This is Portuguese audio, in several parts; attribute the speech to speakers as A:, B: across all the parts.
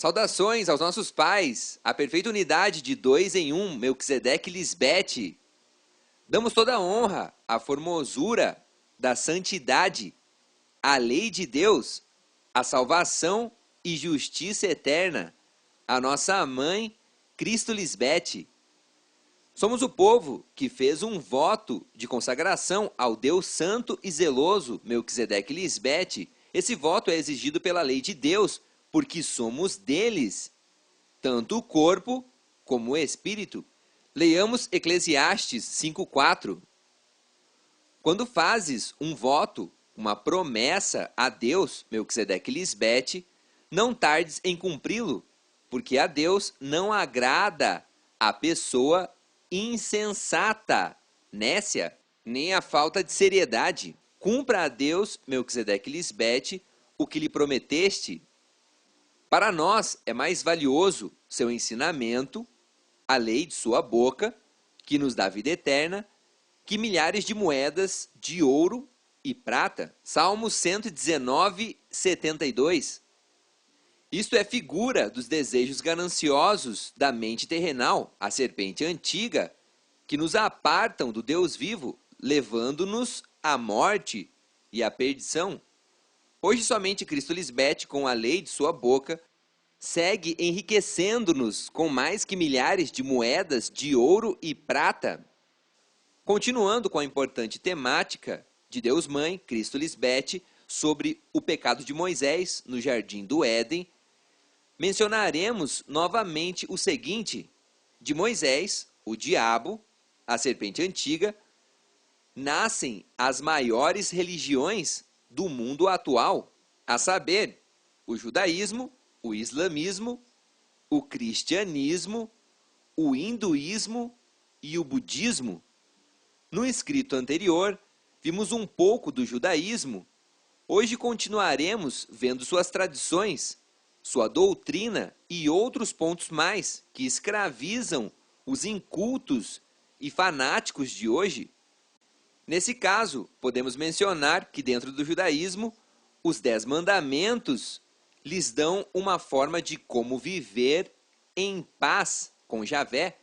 A: Saudações aos nossos pais, a perfeita unidade de dois em um, Melquisedeque e Lisbete. Damos toda a honra à formosura da santidade, à lei de Deus, à salvação e justiça eterna, à nossa mãe, Cristo Lisbete. Somos o povo que fez um voto de consagração ao Deus santo e zeloso, Melquisedeque e Lisbete. Esse voto é exigido pela lei de Deus, porque somos deles, tanto o corpo como o espírito. Leiamos Eclesiastes 5:4. Quando fazes um voto, uma promessa a Deus, Melquisedeque e Lisbete, não tardes em cumpri-lo, porque a Deus não agrada a pessoa insensata, nécia, nem a falta de seriedade. Cumpra a Deus, Melquisedeque e Lisbete, o que lhe prometeste. Para nós é mais valioso seu ensinamento, a lei de sua boca, que nos dá vida eterna, que milhares de moedas de ouro e prata. Salmos 119, 72. Isto é figura dos desejos gananciosos da mente terrenal, a serpente antiga, que nos apartam do Deus vivo, levando-nos à morte e à perdição. Hoje somente Cristo Lisbete, com a lei de sua boca, segue enriquecendo-nos com mais que milhares de moedas de ouro e prata. Continuando com a importante temática de Deus Mãe, Cristo Lisbete, sobre o pecado de Moisés no Jardim do Éden, mencionaremos novamente o seguinte: de Moisés, o diabo, a serpente antiga, nascem as maiores religiões do mundo atual, a saber, o judaísmo, o islamismo, o cristianismo, o hinduísmo e o budismo. No escrito anterior, vimos um pouco do judaísmo. Hoje continuaremos vendo suas tradições, sua doutrina e outros pontos mais que escravizam os incultos e fanáticos de hoje. Nesse caso, podemos mencionar que dentro do judaísmo, os 10 mandamentos lhes dão uma forma de como viver em paz com Javé.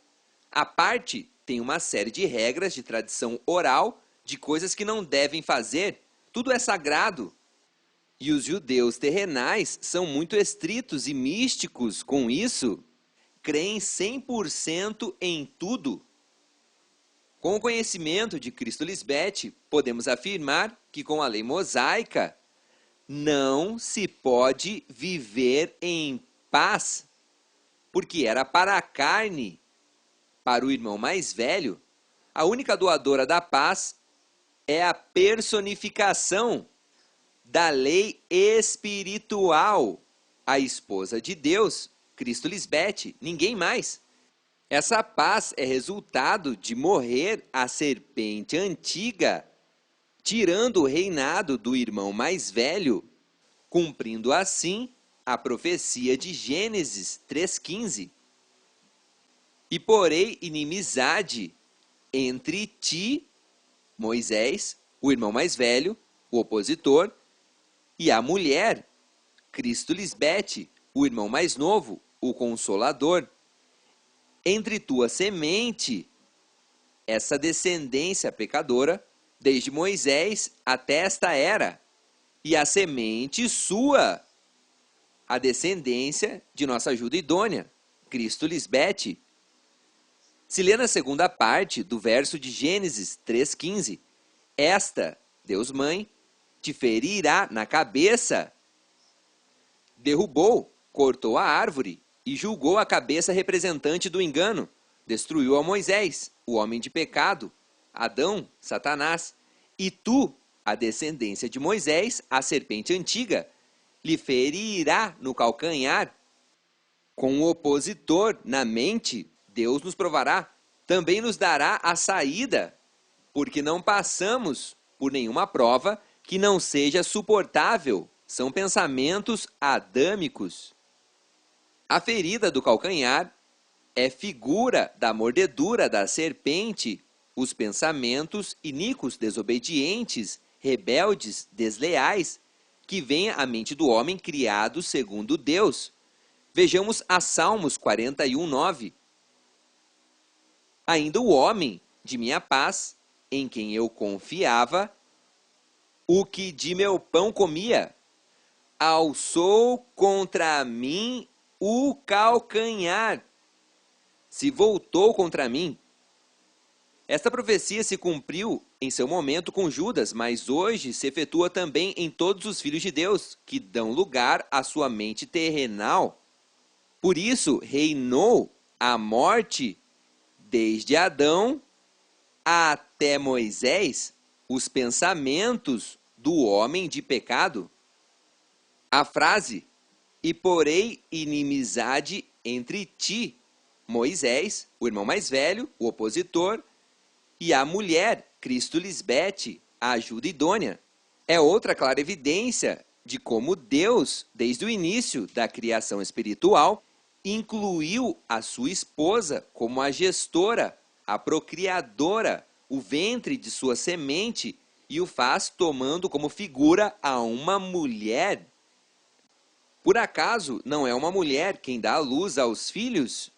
A: A parte tem uma série de regras de tradição oral, de coisas que não devem fazer. Tudo é sagrado. E os judeus terrenais são muito estritos e místicos com isso. Creem 100% em tudo. Com o conhecimento de Cristo Lisbete, podemos afirmar que com a lei mosaica não se pode viver em paz, porque era para a carne, para o irmão mais velho. A única doadora da paz é a personificação da lei espiritual, a esposa de Deus, Cristo Lisbete, ninguém mais. Essa paz é resultado de morrer a serpente antiga, tirando o reinado do irmão mais velho, cumprindo assim a profecia de Gênesis 3,15. E porei inimizade entre ti, Moisés, o irmão mais velho, o opositor, e a mulher, Cristo Lisbete, o irmão mais novo, o consolador. Entre tua semente, essa descendência pecadora, desde Moisés até esta era, e a semente sua, a descendência de nossa ajuda idônea, Cristo Lisbete. Se lê na segunda parte do verso de Gênesis 3,15, esta, Deus Mãe, te ferirá na cabeça. Derrubou, cortou a árvore e julgou a cabeça representante do engano. Destruiu a Moisés, o homem de pecado, Adão, Satanás. E tu, a descendência de Moisés, a serpente antiga, lhe ferirá no calcanhar. Com o opositor na mente, Deus nos provará. Também nos dará a saída, porque não passamos por nenhuma prova que não seja suportável. São pensamentos adâmicos. A ferida do calcanhar é figura da mordedura da serpente, os pensamentos iníquos, desobedientes, rebeldes, desleais, que vêm à mente do homem criado segundo Deus. Vejamos a Salmos 41:9. Ainda o homem de minha paz, em quem eu confiava, o que de meu pão comia, alçou contra mim o calcanhar, se voltou contra mim. Esta profecia se cumpriu em seu momento com Judas, mas hoje se efetua também em todos os filhos de Deus, que dão lugar à sua mente terrenal. Por isso, reinou a morte desde Adão até Moisés, os pensamentos do homem de pecado. A frase, e porei inimizade entre ti, Moisés, o irmão mais velho, o opositor, e a mulher, Cristo Lisbete, a ajuda idônea, é outra clara evidência de como Deus, desde o início da criação espiritual, incluiu a sua esposa como a gestora, a procriadora, o ventre de sua semente, e o faz tomando como figura a uma mulher. Por acaso não é uma mulher quem dá à luz aos filhos?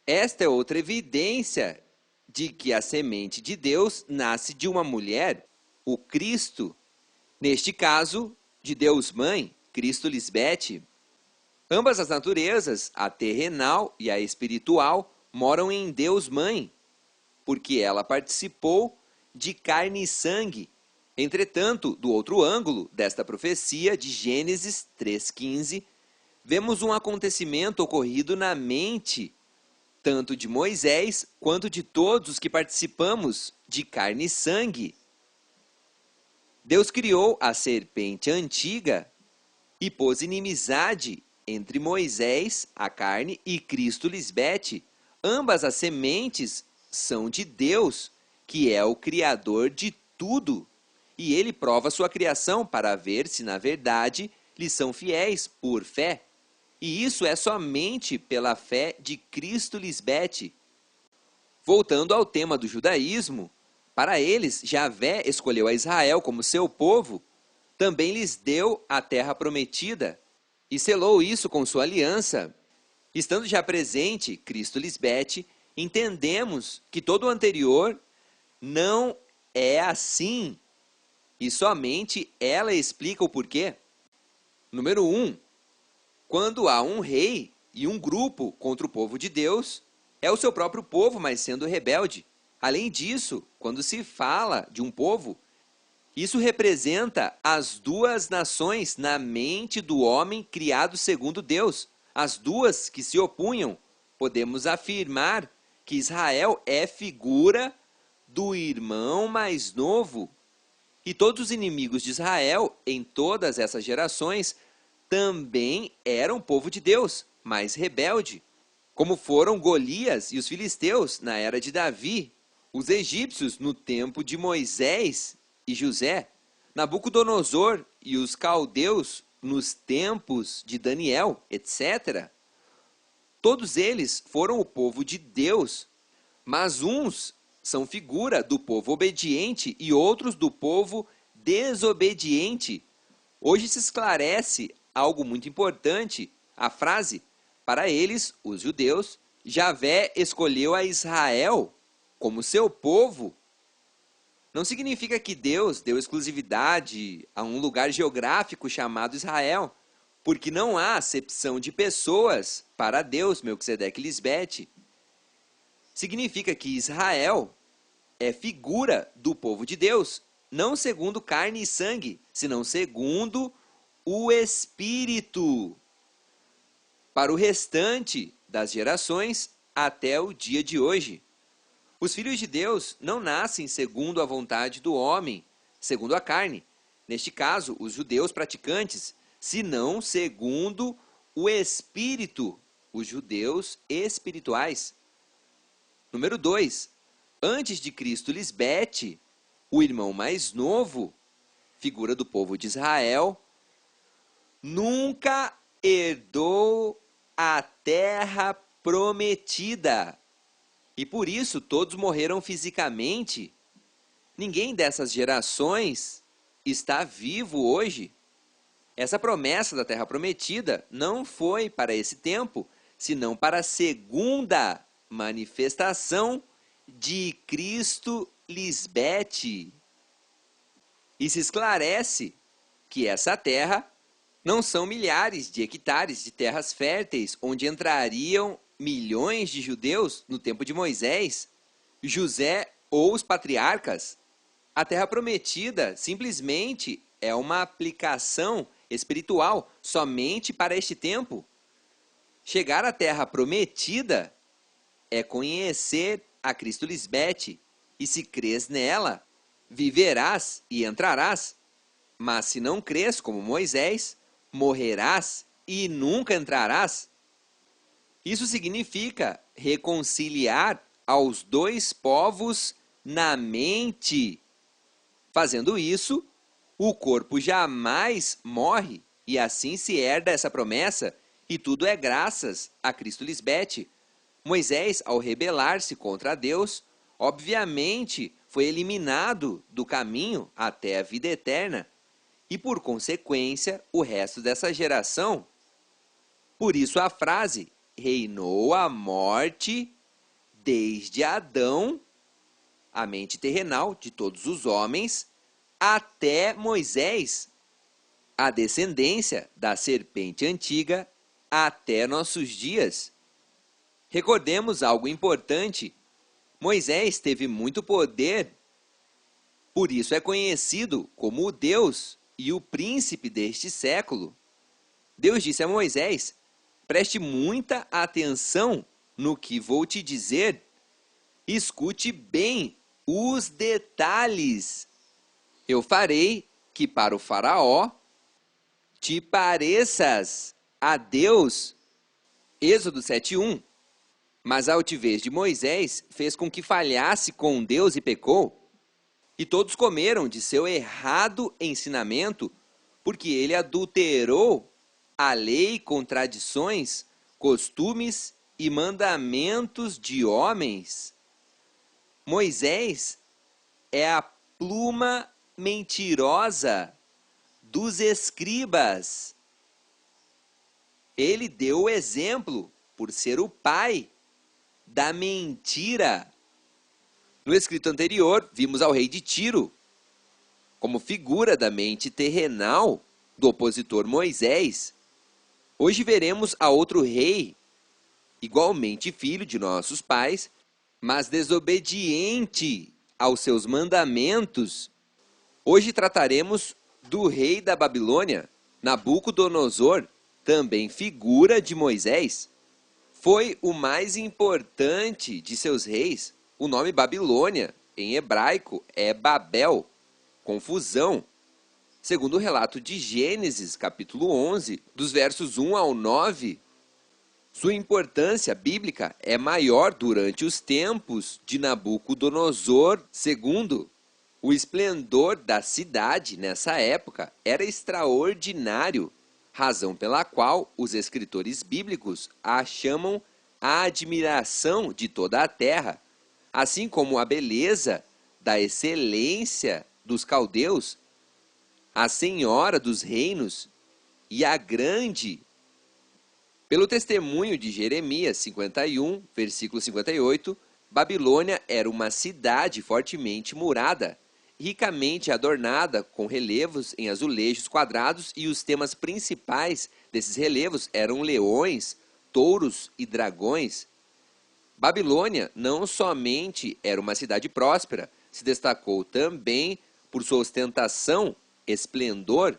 A: Esta é outra evidência de que a semente de Deus nasce de uma mulher, o Cristo. Neste caso, de Deus Mãe, Cristo Lisbete. Ambas as naturezas, a terrenal e a espiritual, moram em Deus Mãe, porque ela participou de carne e sangue. Entretanto, do outro ângulo desta profecia de Gênesis 3,15, vemos um acontecimento ocorrido na mente, tanto de Moisés quanto de todos os que participamos de carne e sangue. Deus criou a serpente antiga e pôs inimizade entre Moisés, a carne, e Cristo Lisbete. Ambas as sementes são de Deus, que é o Criador de tudo. E ele prova sua criação para ver se, na verdade, lhe são fiéis por fé. E isso é somente pela fé de Cristo Lisbete. Voltando ao tema do judaísmo, para eles, Javé escolheu a Israel como seu povo, também lhes deu a terra prometida e selou isso com sua aliança. Estando já presente Cristo Lisbete, entendemos que todo o anterior não é assim, e somente ela explica o porquê. Número 1. Quando há um rei e um grupo contra o povo de Deus, é o seu próprio povo, mas sendo rebelde. Além disso, quando se fala de um povo, isso representa as duas nações na mente do homem criado segundo Deus. As duas que se opunham. Podemos afirmar que Israel é figura do irmão mais novo. E todos os inimigos de Israel, em todas essas gerações, também eram povo de Deus, mas rebelde. Como foram Golias e os filisteus na era de Davi, os egípcios no tempo de Moisés e José, Nabucodonosor e os caldeus nos tempos de Daniel, etc. Todos eles foram o povo de Deus, mas uns são figura do povo obediente e outros do povo desobediente. Hoje se esclarece algo muito importante, a frase, para eles, os judeus, Javé escolheu a Israel como seu povo. Não significa que Deus deu exclusividade a um lugar geográfico chamado Israel, porque não há acepção de pessoas para Deus, Melquisedeque e Lisbete. Significa que Israel é figura do povo de Deus, não segundo carne e sangue, senão segundo o Espírito. Para o restante das gerações até o dia de hoje. Os filhos de Deus não nascem segundo a vontade do homem, segundo a carne, neste caso, os judeus praticantes, senão segundo o Espírito, os judeus espirituais. Número 2. Antes de Cristo Lisbete, o irmão mais novo, figura do povo de Israel, nunca herdou a terra prometida. E por isso todos morreram fisicamente. Ninguém dessas gerações está vivo hoje. Essa promessa da terra prometida não foi para esse tempo, senão para a segunda manifestação de Cristo Lisbete. E se esclarece que essa terra não são milhares de hectares de terras férteis onde entrariam milhões de judeus no tempo de Moisés, José ou os patriarcas. A terra prometida simplesmente é uma aplicação espiritual somente para este tempo. Chegar à terra prometida é conhecer a Cristo Lisbete, e se crês nela, viverás e entrarás. Mas se não crês como Moisés, morrerás e nunca entrarás. Isso significa reconciliar aos dois povos na mente. Fazendo isso, o corpo jamais morre e assim se herda essa promessa, e tudo é graças a Cristo Lisbete. Moisés, ao rebelar-se contra Deus, obviamente foi eliminado do caminho até a vida eterna e, por consequência, o resto dessa geração. Por isso a frase, reinou a morte desde Adão, a mente terrenal de todos os homens, até Moisés, a descendência da serpente antiga até nossos dias. Recordemos algo importante. Moisés teve muito poder, por isso é conhecido como o Deus e o príncipe deste século. Deus disse a Moisés: preste muita atenção no que vou te dizer. Escute bem os detalhes. Eu farei que para o faraó te pareças a Deus. Êxodo 7:1. Mas a altivez de Moisés fez com que falhasse com Deus e pecou. E todos comeram de seu errado ensinamento, porque ele adulterou a lei com tradições, costumes e mandamentos de homens. Moisés é a pluma mentirosa dos escribas. Ele deu o exemplo por ser o pai da mentira. No escrito anterior, vimos ao rei de Tiro como figura da mente terrenal do opositor Moisés. Hoje veremos a outro rei, igualmente filho de nossos pais, mas desobediente aos seus mandamentos. Hoje trataremos do rei da Babilônia, Nabucodonosor, também figura de Moisés. Foi o mais importante de seus reis. O nome Babilônia, em hebraico, é Babel, confusão. Segundo o relato de Gênesis, capítulo 11, dos versos 1 ao 9, sua importância bíblica é maior durante os tempos de Nabucodonosor II. O esplendor da cidade nessa época era extraordinário, razão pela qual os escritores bíblicos a chamam a admiração de toda a terra, assim como a beleza da excelência dos caldeus, a senhora dos reinos e a grande. Pelo testemunho de Jeremias 51, versículo 58, Babilônia era uma cidade fortemente murada, ricamente adornada com relevos em azulejos quadrados, e os temas principais desses relevos eram leões, touros e dragões. Babilônia não somente era uma cidade próspera, se destacou também por sua ostentação, esplendor.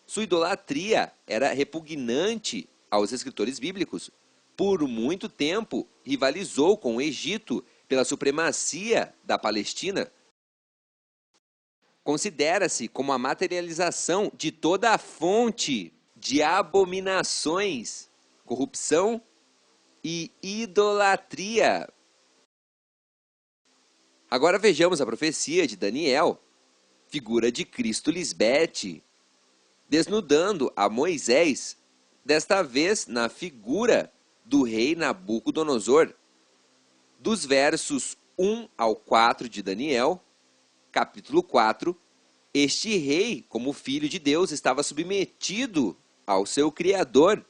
A: Sua idolatria era repugnante aos escritores bíblicos. Por muito tempo, rivalizou com o Egito pela supremacia da Palestina. Considera-se como a materialização de toda a fonte de abominações, corrupção e idolatria. Agora vejamos a profecia de Daniel, figura de Cristo Lisbete, desnudando a Moisés, desta vez na figura do rei Nabucodonosor. Dos versos 1 ao 4 de Daniel, capítulo 4, este rei, como filho de Deus, estava submetido ao seu Criador,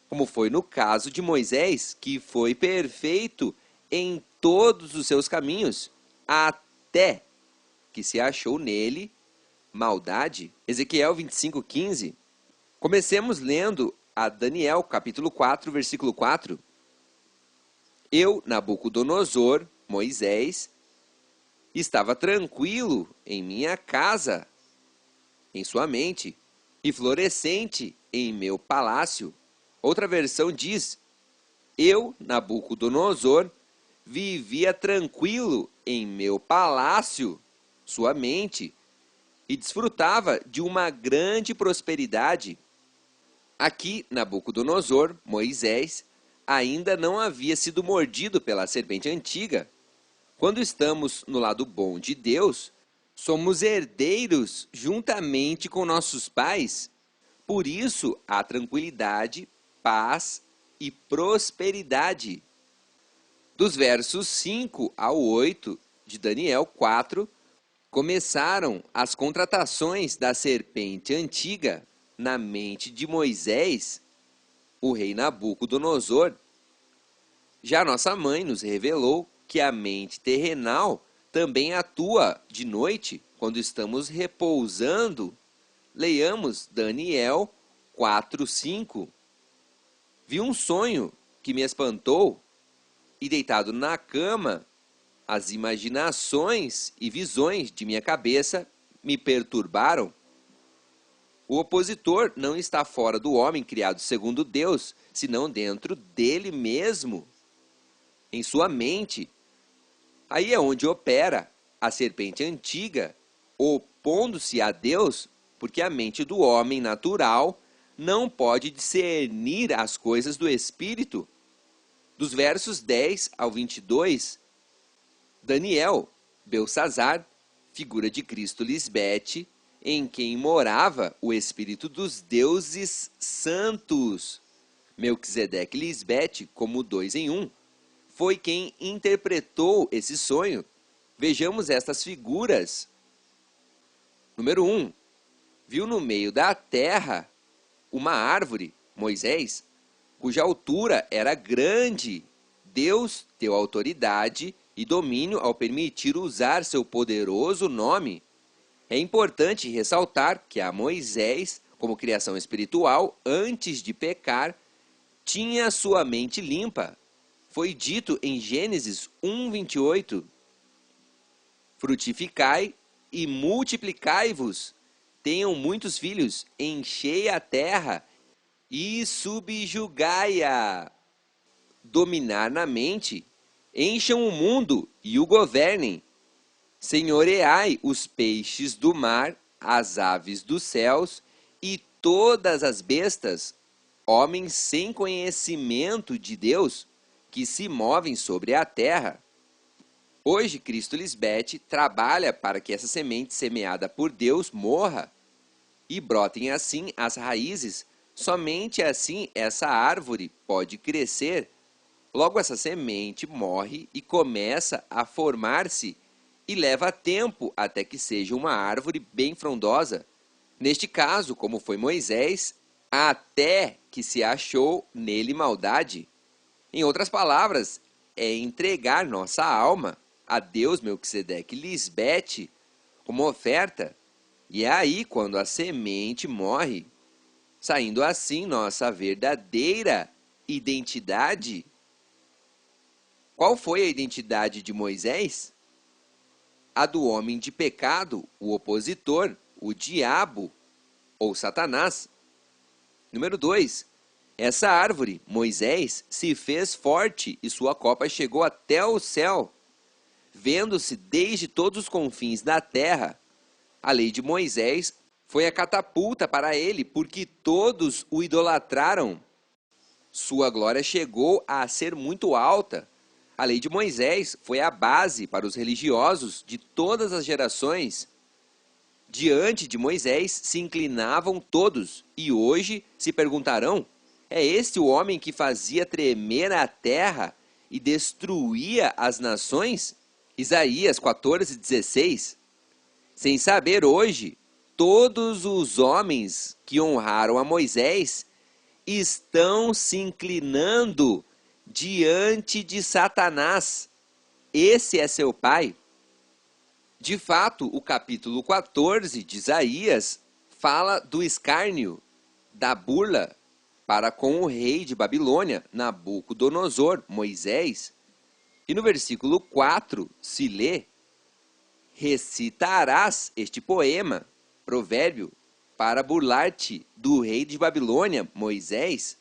A: como foi no caso de Moisés, que foi perfeito em todos os seus caminhos, até que se achou nele maldade. Ezequiel 25:15. Comecemos lendo a Daniel, capítulo 4, versículo 4. Eu, Nabucodonosor, Moisés, estava tranquilo em minha casa, em sua mente, e florescente em meu palácio. Outra versão diz: eu, Nabucodonosor, vivia tranquilo em meu palácio, sua mente, e desfrutava de uma grande prosperidade. Aqui, Nabucodonosor, Moisés, ainda não havia sido mordido pela serpente antiga. Quando estamos no lado bom de Deus, somos herdeiros juntamente com nossos pais. Por isso, há tranquilidade, paz e prosperidade. Dos versos 5 ao 8 de Daniel 4, começaram as contratações da serpente antiga na mente de Moisés, o rei Nabucodonosor. Já nossa mãe nos revelou que a mente terrenal também atua de noite quando estamos repousando. Leiamos Daniel 4:5. Vi um sonho que me espantou, e deitado na cama, as imaginações e visões de minha cabeça me perturbaram. O opositor não está fora do homem criado segundo Deus, senão dentro dele mesmo, em sua mente. Aí é onde opera a serpente antiga, opondo-se a Deus, porque a mente do homem natural não pode discernir as coisas do Espírito. Dos versos 10 ao 22, Daniel, Beltsazar, figura de Cristo Lisbete, em quem morava o Espírito dos deuses santos. Melquisedeque Lisbete, como 2 em 1, foi quem interpretou esse sonho. Vejamos estas figuras. Número 1. Viu no meio da terra uma árvore, Moisés, cuja altura era grande. Deus deu autoridade e domínio ao permitir usar seu poderoso nome. É importante ressaltar que a Moisés, como criação espiritual, antes de pecar, tinha sua mente limpa. Foi dito em Gênesis 1:28, frutificai e multiplicai-vos, tenham muitos filhos, enchei a terra e subjugai-a. Dominar na mente, encham o mundo e o governem. Senhoreai os peixes do mar, as aves dos céus e todas as bestas, homens sem conhecimento de Deus, que se movem sobre a terra. Hoje, Cristo Lisbete trabalha para que essa semente semeada por Deus morra e brotem assim as raízes. Somente assim essa árvore pode crescer. Logo, essa semente morre e começa a formar-se e leva tempo até que seja uma árvore bem frondosa. Neste caso, como foi Moisés, até que se achou nele maldade. Em outras palavras, é entregar nossa alma a Deus Melquisedeque Lisbete como oferta. E é aí quando a semente morre, saindo assim nossa verdadeira identidade. Qual foi a identidade de Moisés? A do homem de pecado, o opositor, o diabo ou Satanás. Número 2. Essa árvore, Moisés, se fez forte e sua copa chegou até o céu, vendo-se desde todos os confins da terra. A lei de Moisés foi a catapulta para ele, porque todos o idolatraram. Sua glória chegou a ser muito alta. A lei de Moisés foi a base para os religiosos de todas as gerações. Diante de Moisés se inclinavam todos, e hoje se perguntarão: é este o homem que fazia tremer a terra e destruía as nações? Isaías 14:16. Sem saber hoje, todos os homens que honraram a Moisés estão se inclinando diante de Satanás. Esse é seu pai. De fato, o capítulo 14 de Isaías fala do escárnio, da burla para com o rei de Babilônia, Nabucodonosor, Moisés. E no versículo 4 se lê: recitarás este poema, provérbio, para burlar-te do rei de Babilônia, Moisés.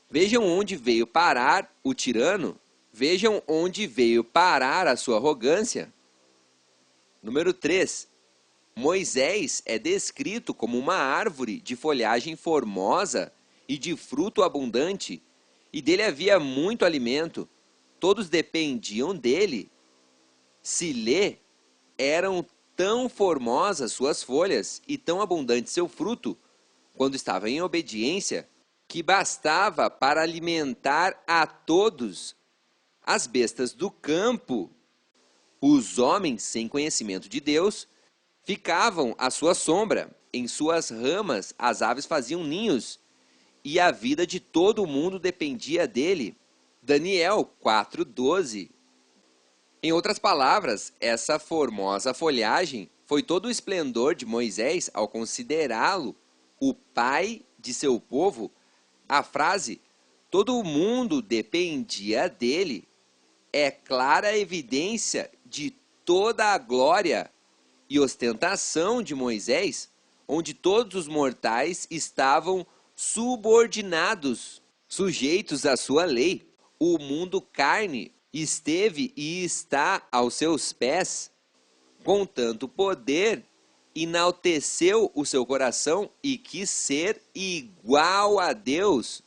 A: Vejam onde veio parar o tirano, vejam onde veio parar a sua arrogância. Número 3. Moisés é descrito como uma árvore de folhagem formosa e de fruto abundante, e dele havia muito alimento. Todos dependiam dele. Se lê, eram tão formosas suas folhas e tão abundante seu fruto, quando estava em obediência, que bastava para alimentar a todos. As bestas do campo, os homens sem conhecimento de Deus, ficavam à sua sombra. Em suas ramas as aves faziam ninhos, e a vida de todo o mundo dependia dele. Daniel 4:12. Em outras palavras, essa formosa folhagem foi todo o esplendor de Moisés ao considerá-lo o pai de seu povo. A frase "todo o mundo dependia dele" é clara evidência de toda a glória e ostentação de Moisés, onde todos os mortais estavam subordinados, sujeitos à sua lei. O mundo carne esteve e está aos seus pés. Com tanto poder, enalteceu o seu coração e quis ser igual a Deus.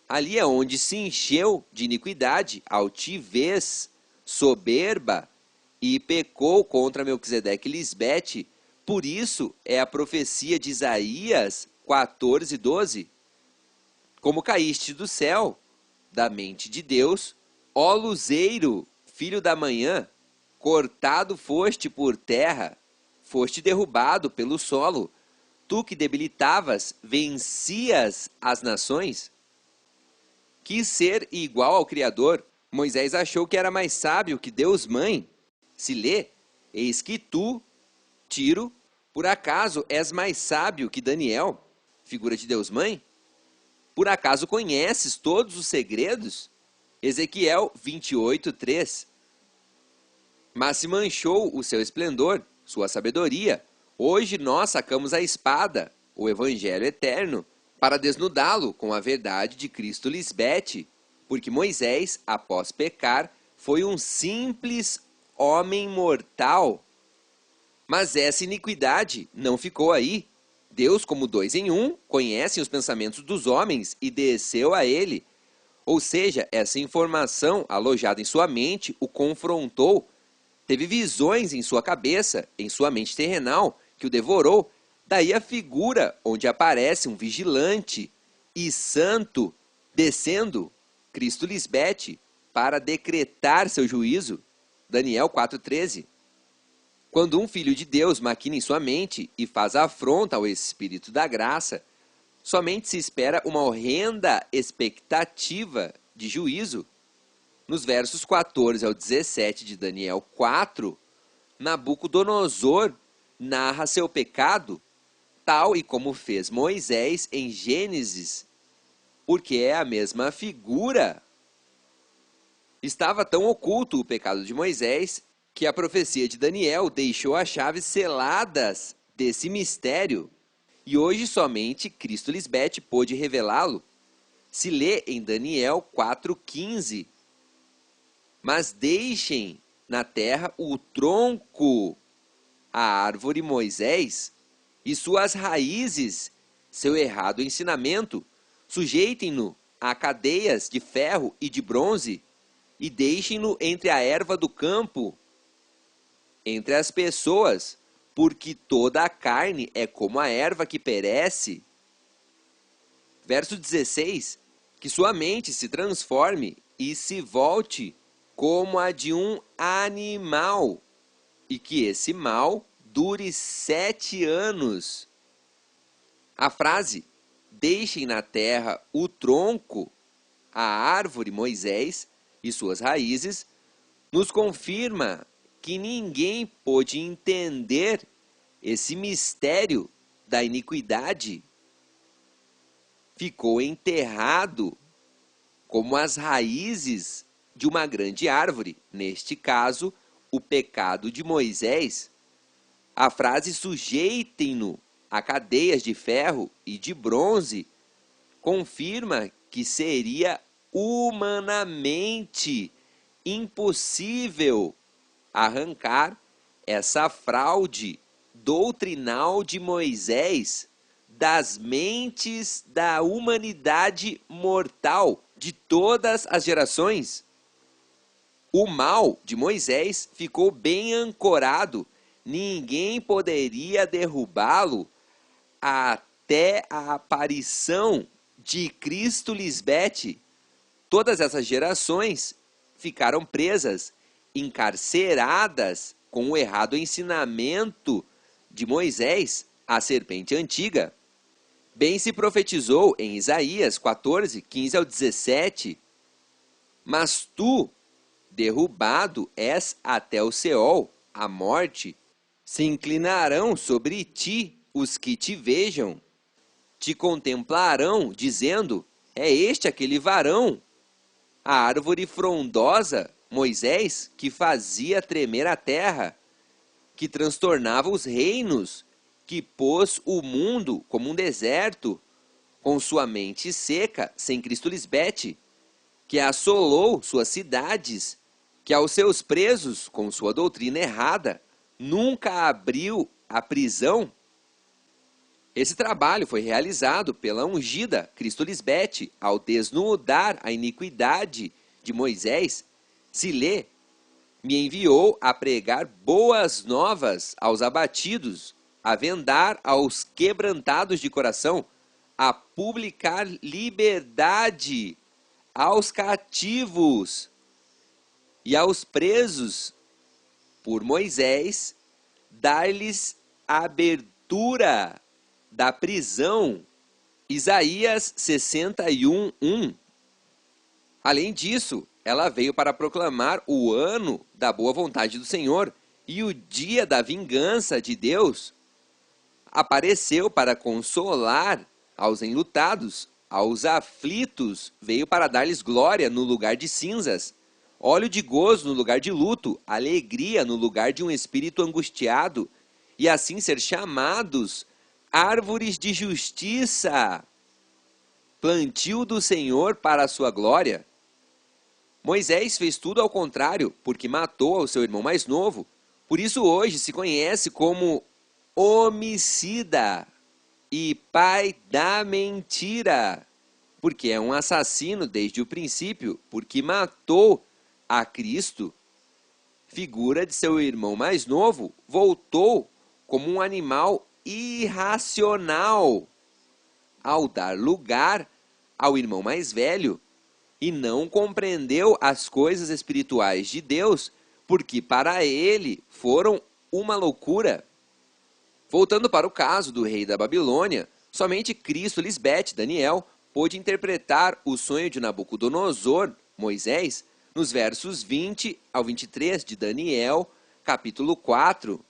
A: Ali é onde se encheu de iniquidade, altivez, soberba, e pecou contra Melquisedeque e Lisbete. Por isso é a profecia de Isaías 14:12. Como caíste do céu, da mente de Deus, ó luzeiro, filho da manhã, cortado foste por terra, foste derrubado pelo solo, tu que debilitavas, vencias as nações. Quis ser igual ao Criador. Moisés achou que era mais sábio que Deus Mãe. Se lê, eis que tu, Tiro, por acaso és mais sábio que Daniel, figura de Deus Mãe? Por acaso conheces todos os segredos? Ezequiel 28:3. Mas se manchou o seu esplendor, sua sabedoria. Hoje nós sacamos a espada, o evangelho eterno, para desnudá-lo com a verdade de Cristo Lisbete, porque Moisés, após pecar, foi um simples homem mortal. Mas essa iniquidade não ficou aí. Deus, como 2 em 1, conhece os pensamentos dos homens e desceu a ele. Ou seja, essa informação alojada em sua mente o confrontou. Teve visões em sua cabeça, em sua mente terrenal, que o devorou. Daí a figura onde aparece um vigilante e santo descendo, Cristo Lisbete, para decretar seu juízo. Daniel 4:13. Quando um filho de Deus maquina em sua mente e faz afronta ao Espírito da graça, somente se espera uma horrenda expectativa de juízo. Nos versos 14 ao 17 de Daniel 4, Nabucodonosor narra seu pecado, tal e como fez Moisés em Gênesis, porque é a mesma figura. Estava tão oculto o pecado de Moisés que a profecia de Daniel deixou as chaves seladas desse mistério, e hoje somente Cristo Lisbete pôde revelá-lo. Se lê em Daniel 4:15. Mas deixem na terra o tronco, a árvore Moisés, e suas raízes, seu errado ensinamento, sujeitem-no a cadeias de ferro e de bronze, e deixem-no entre a erva do campo, entre as pessoas, porque toda a carne é como a erva que perece. Verso 16, que sua mente se transforme e se volte como a de um animal, e que esse mal dure 7 anos. A frase, deixem na terra o tronco, a árvore Moisés e suas raízes, nos confirma que ninguém pôde entender esse mistério da iniquidade. Ficou enterrado como as raízes de uma grande árvore, neste caso, o pecado de Moisés. A frase sujeitem-no a cadeias de ferro e de bronze confirma que seria humanamente impossível arrancar essa fraude doutrinal de Moisés das mentes da humanidade mortal de todas as gerações. O mal de Moisés ficou bem ancorado, ninguém poderia derrubá-lo até a aparição de Cristo Lisbete. Todas essas gerações ficaram presas, encarceradas com o errado ensinamento de Moisés, a serpente antiga. Bem se profetizou em Isaías 14, 15 ao 17. Mas tu, derrubado és até o Seol, a morte, se inclinarão sobre ti os que te vejam, te contemplarão, dizendo, é este aquele varão, a árvore frondosa, Moisés, que fazia tremer a terra, que transtornava os reinos, que pôs o mundo como um deserto, com sua mente seca, sem Cristo Lisbete, que assolou suas cidades, que aos seus presos, com sua doutrina errada, nunca abriu a prisão. Esse trabalho foi realizado pela ungida Cristo Lisbete ao desnudar a iniquidade de Moisés. Se lê, me enviou a pregar boas novas aos abatidos, a vendar aos quebrantados de coração, a publicar liberdade aos cativos e aos presos por Moisés, dar-lhes abertura da prisão. Isaías 61, 1. Além disso, ela veio para proclamar o ano da boa vontade do Senhor e o dia da vingança de Deus. Apareceu para consolar aos enlutados, aos aflitos, veio para dar-lhes glória no lugar de cinzas, óleo de gozo no lugar de luto, alegria no lugar de um espírito angustiado, e assim ser chamados árvores de justiça, plantio do Senhor para a sua glória. Moisés fez tudo ao contrário, porque matou ao seu irmão mais novo. Por isso hoje se conhece como homicida e pai da mentira, porque é um assassino desde o princípio, porque matou a Cristo. Figura de seu irmão mais novo, voltou como um animal irracional ao dar lugar ao irmão mais velho e não compreendeu as coisas espirituais de Deus, porque para ele foram uma loucura. Voltando para o caso do rei da Babilônia, somente Cristo Lisbete, Daniel, pôde interpretar o sonho de Nabucodonosor, Moisés, nos versos 20 ao 23 de Daniel, capítulo 4.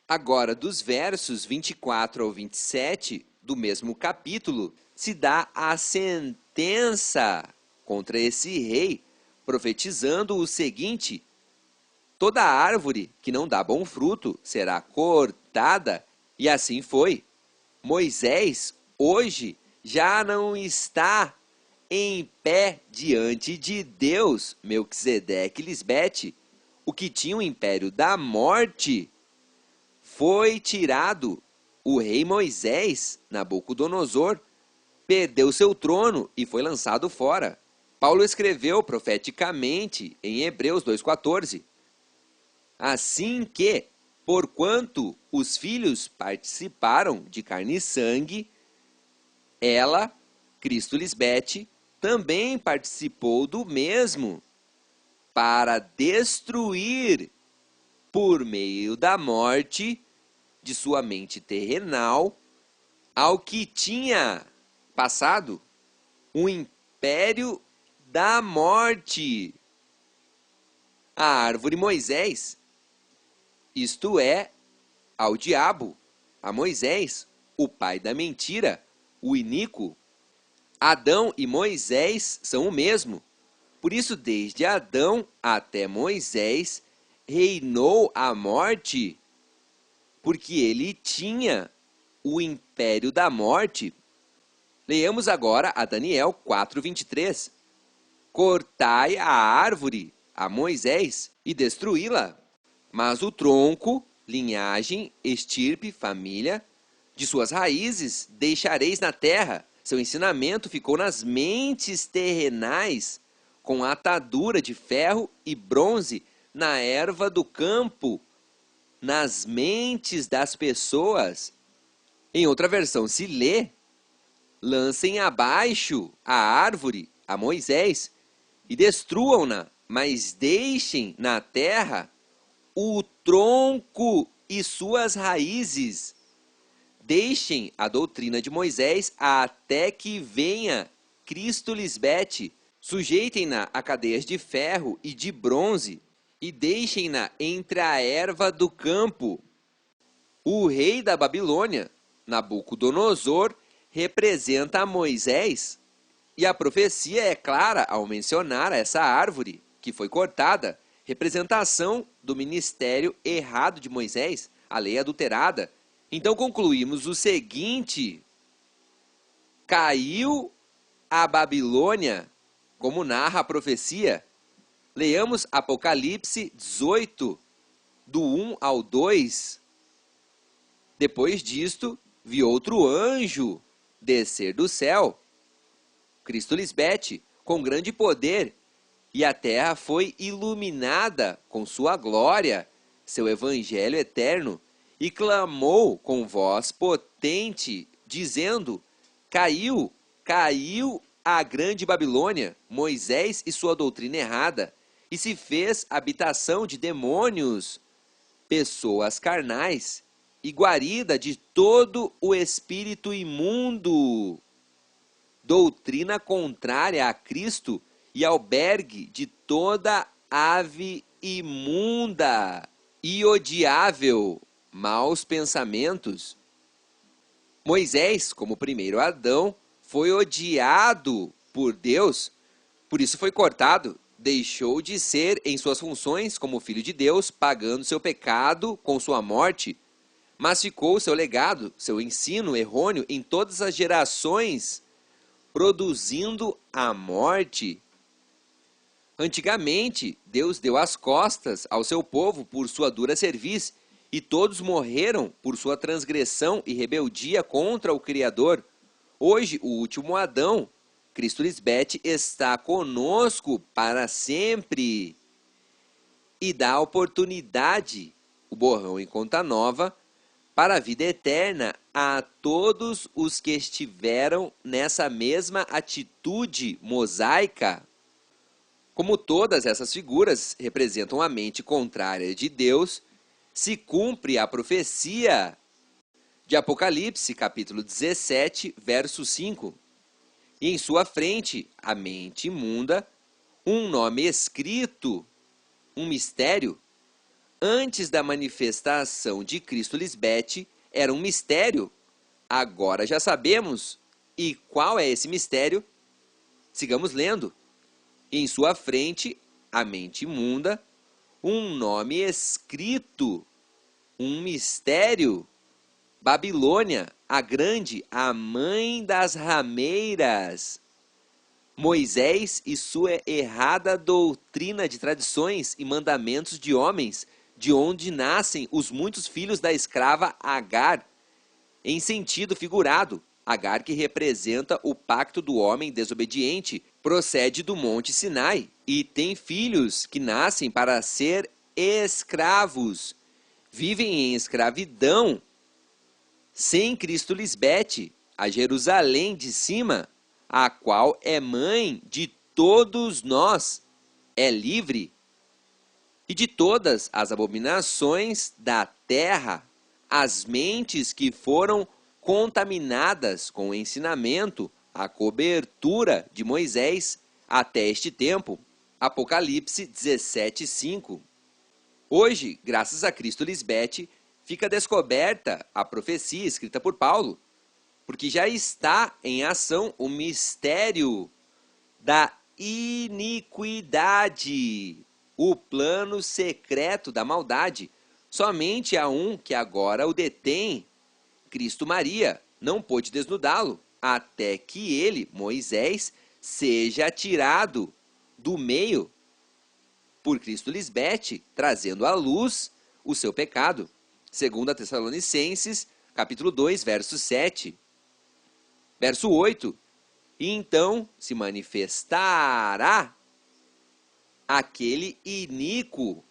A: Agora, dos versos 24 ao 27 do mesmo capítulo, se dá a sentença contra esse rei, profetizando o seguinte: toda árvore que não dá bom fruto será cortada, e assim foi. Moisés, hoje, já não está em pé diante de Deus, Melquisedeque Lisbete, o que tinha o império da morte. Foi tirado. O rei Moisés, Nabucodonosor, perdeu seu trono e foi lançado fora. Paulo escreveu profeticamente em Hebreus 2,14. Assim que, porquanto os filhos participaram de carne e sangue, ela, Cristo Lisbete, também participou do mesmo, para destruir, por meio da morte, de sua mente terrenal ao que tinha passado o império da morte. A árvore Moisés, isto é, ao diabo, a Moisés, o pai da mentira, o iníquo. Adão e Moisés são o mesmo. Por isso, desde Adão até Moisés, reinou a morte, porque ele tinha o império da morte. Leiamos agora a Daniel 4:23. Cortai a árvore, a Moisés, e destruí-la, mas o tronco, linhagem, estirpe, família, de suas raízes deixareis na terra. Seu ensinamento ficou nas mentes terrenais, com atadura de ferro e bronze na erva do campo, nas mentes das pessoas. Em outra versão se lê: lancem abaixo a árvore, a Moisés, e destruam-na, mas deixem na terra o tronco e suas raízes. Deixem a doutrina de Moisés até que venha Cristo Lisbete. Sujeitem-na a cadeias de ferro e de bronze e deixem-na entre a erva do campo. O rei da Babilônia, Nabucodonosor, representa a Moisés, e a profecia é clara ao mencionar essa árvore que foi cortada, representação do ministério errado de Moisés, a lei adulterada. Então concluímos o seguinte: caiu a Babilônia, como narra a profecia. Leamos Apocalipse 18, do 1 ao 2. Depois disto, vi outro anjo descer do céu, Cristo Lisbete, com grande poder, e a terra foi iluminada com sua glória, seu evangelho eterno, e clamou com voz potente, dizendo: caiu, caiu a grande Babilônia, Moisés e sua doutrina errada, e se fez habitação de demônios, pessoas carnais, e guarida de todo o espírito imundo, doutrina contrária a Cristo e albergue de toda ave imunda e odiável, maus pensamentos. Moisés, como primeiro Adão, foi odiado por Deus, por isso foi cortado, deixou de ser em suas funções como filho de Deus, pagando seu pecado com sua morte, mas ficou seu legado, seu ensino errôneo em todas as gerações, produzindo a morte. Antigamente, Deus deu as costas ao seu povo por sua dura cerviz, e todos morreram por sua transgressão e rebeldia contra o Criador. Hoje, o último Adão, Cristo Lisbete, está conosco para sempre e dá oportunidade, o borrão em conta nova, para a vida eterna a todos os que estiveram nessa mesma atitude mosaica. Como todas essas figuras representam a mente contrária de Deus, se cumpre a profecia de Apocalipse, capítulo 17, verso 5. E em sua frente, a mente imunda, um nome escrito, um mistério. Antes da manifestação de Cristo Lisbete, era um mistério. Agora já sabemos. E qual é esse mistério? Sigamos lendo. Em sua frente, a mente imunda, um nome escrito, um mistério. Babilônia, a grande, a mãe das rameiras. Moisés e sua errada doutrina de tradições e mandamentos de homens, de onde nascem os muitos filhos da escrava Agar. Em sentido figurado, Agar, que representa o pacto do homem desobediente, procede do Monte Sinai e tem filhos que nascem para ser escravos. Vivem em escravidão, sem Cristo Lisbete, a Jerusalém de cima, a qual é mãe de todos nós, é livre, e de todas as abominações da terra, as mentes que foram contaminadas com o ensinamento, a cobertura de Moisés até este tempo. Apocalipse 17:5. Hoje, graças a Cristo Lisbete, fica descoberta a profecia escrita por Paulo, porque já está em ação o mistério da iniquidade, o plano secreto da maldade. Somente há um que agora o detém. Cristo Maria não pôde desnudá-lo, até que ele, Moisés, seja tirado do meio por Cristo Lisbete, trazendo à luz o seu pecado. 2 Tessalonicenses, capítulo 2, verso 7. Verso 8. E então se manifestará aquele iníquo,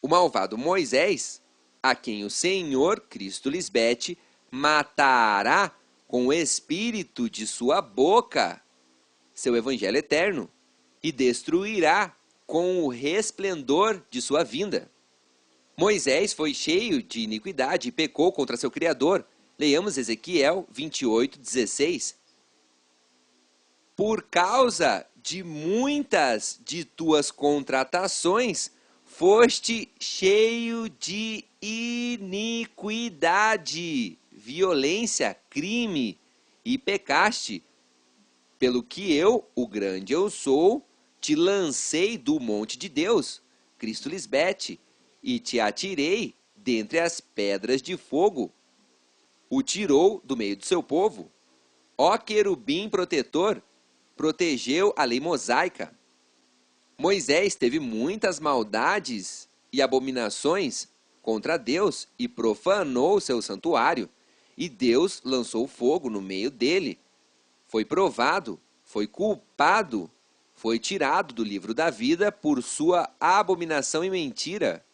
A: o malvado Moisés, a quem o Senhor, Cristo Lisbete, matará com o espírito de sua boca, seu evangelho eterno, e destruirá com o resplendor de sua vinda. Moisés foi cheio de iniquidade e pecou contra seu Criador. Leiamos Ezequiel 28:16. Por causa de muitas de tuas contratações, foste cheio de iniquidade, violência, crime, e pecaste. Pelo que eu, o grande eu sou, te lancei do monte de Deus, Cristo Lisbete, e te atirei dentre as pedras de fogo. O tirou do meio do seu povo. Ó querubim protetor, protegeu a lei mosaica. Moisés teve muitas maldades e abominações contra Deus e profanou seu santuário, e Deus lançou fogo no meio dele. Foi provado, foi culpado, foi tirado do livro da vida por sua abominação e mentira.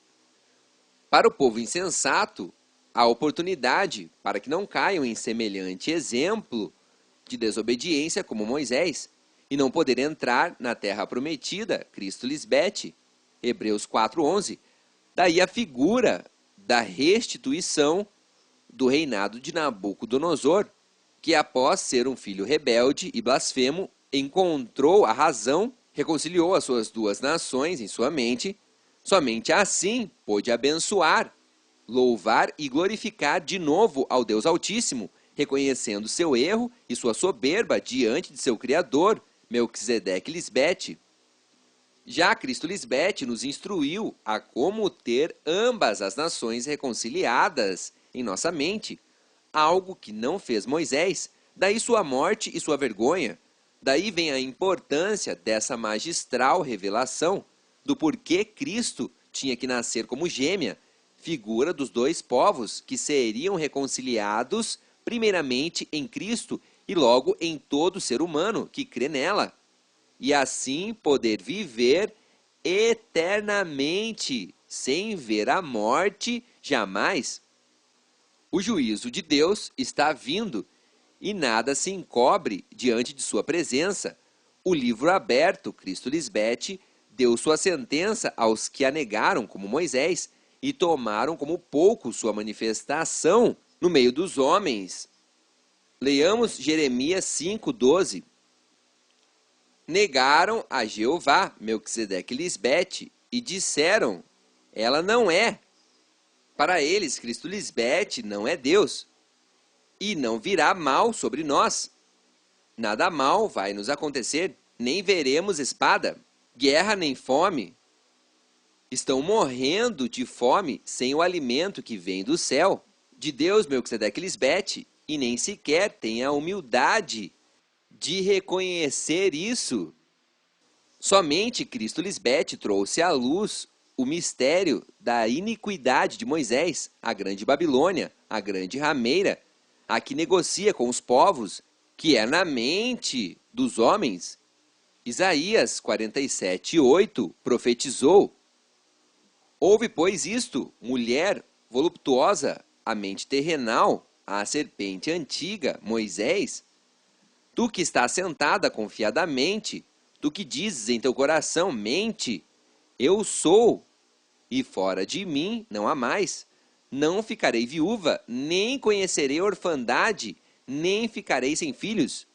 A: Para o povo insensato, há oportunidade para que não caiam em semelhante exemplo de desobediência como Moisés, e não poder entrar na terra prometida, Cristo Lisbete, Hebreus 4:11. Daí a figura da restituição do reinado de Nabucodonosor, que após ser um filho rebelde e blasfemo, encontrou a razão, reconciliou as suas duas nações em sua mente, somente assim pôde abençoar, louvar e glorificar de novo ao Deus Altíssimo, reconhecendo seu erro e sua soberba diante de seu Criador, Melquisedeque Lisbete. Já Cristo Lisbete nos instruiu a como ter ambas as nações reconciliadas em nossa mente, algo que não fez Moisés, daí sua morte e sua vergonha. Daí vem a importância dessa magistral revelação do porquê Cristo tinha que nascer como gêmea, figura dos dois povos que seriam reconciliados primeiramente em Cristo e logo em todo ser humano que crê nela, e assim poder viver eternamente, sem ver a morte jamais. O juízo de Deus está vindo, e nada se encobre diante de sua presença. O livro aberto, Cristo Lisbete, deu sua sentença aos que a negaram como Moisés, e tomaram como pouco sua manifestação no meio dos homens. Leiamos Jeremias 5:12. Negaram a Jeová, Melquisedeque Lisbete, e disseram, ela não é. Para eles, Cristo Lisbete não é Deus, e não virá mal sobre nós. Nada mal vai nos acontecer, nem veremos espada, guerra nem fome. Estão morrendo de fome sem o alimento que vem do céu, de Deus, Melquisedeque Lisbete, e nem sequer têm a humildade de reconhecer isso. Somente Cristo Lisbete trouxe à luz o mistério da iniquidade de Moisés, a grande Babilônia, a grande rameira, a que negocia com os povos, que é na mente dos homens. Isaías 47:8 profetizou: ouve, pois, isto, mulher voluptuosa, a mente terrenal, a serpente antiga, Moisés, tu que estás sentada confiadamente, tu que dizes em teu coração, mente, eu sou, e fora de mim não há mais. não ficarei viúva, nem conhecerei orfandade, nem ficarei sem filhos.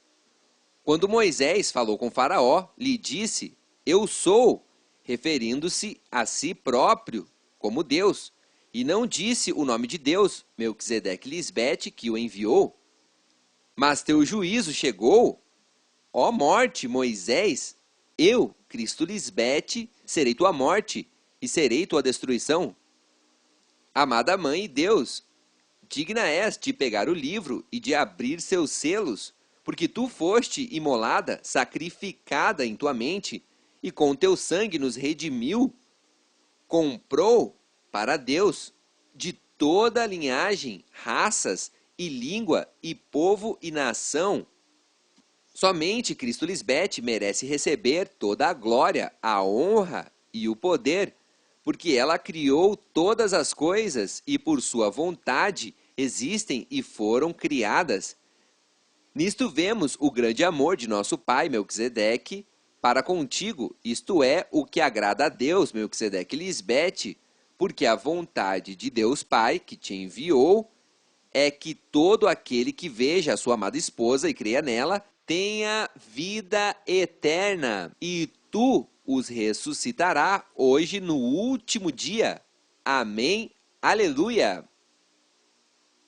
A: Quando Moisés falou com Faraó, lhe disse, eu sou, referindo-se a si próprio como Deus, e não disse o nome de Deus, Melquisedeque Lisbete, que o enviou. Mas teu juízo chegou, ó morte, Moisés, eu, Cristo Lisbete, serei tua morte, e serei tua destruição. Amada mãe e Deus, digna és de pegar o livro e de abrir seus selos, porque tu foste imolada, sacrificada em tua mente, e com teu sangue nos redimiu, comprou para Deus de toda a linhagem, raças e língua e povo e nação. Somente Cristo Lisbete merece receber toda a glória, a honra e o poder, porque ela criou todas as coisas e por sua vontade existem e foram criadas. Nisto vemos o grande amor de nosso pai Melquisedeque para contigo, isto é, o que agrada a Deus, Melquisedeque Lisbete, porque a vontade de Deus Pai, que te enviou, é que todo aquele que veja a sua amada esposa e creia nela, tenha vida eterna, e tu os ressuscitará hoje no último dia. Amém. Aleluia.